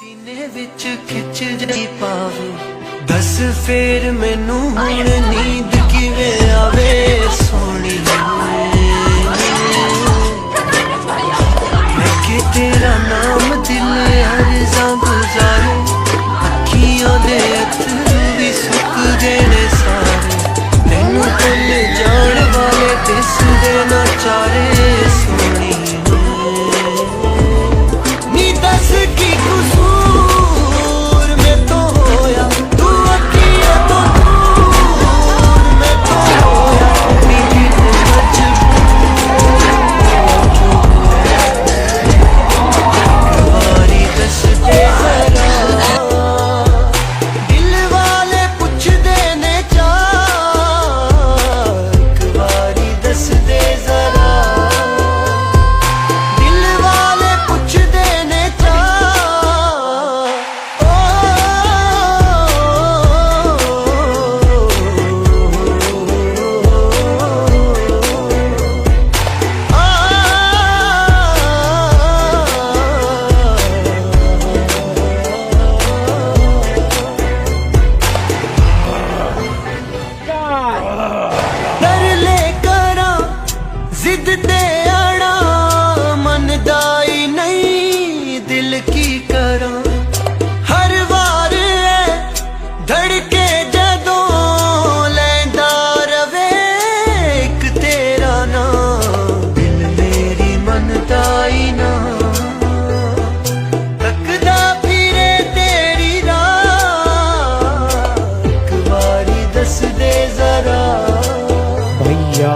सीने विच खिच जाई पावे दस फेर मैनू हुण नींद किवें आवे सोहणी लेके तेरा नाम दिल अर्ज़ां गुज़ारे अखियां दे अथरू भी सुक गए ने सारे तैनू भुल जाण वाले दिसदे ना चारे सोहणी नी दस की कसूर मैं तो होया तू अखियां तो दूर मैं तो होया नी दिल मजबूर दस दे जरा दिल वाले पुछदे ने चा एक बारी दस दे जरा दिल वाले पुछदे ने चा तरले करा जिद ते आना मन दाई नहीं दिल की करा हर बार धड़के जदों लैंदा रवे एक तेरा ना दिल मेरी मन दाई ना तकदा फिरे तेरी राह एक बारी दस दे जरा भैया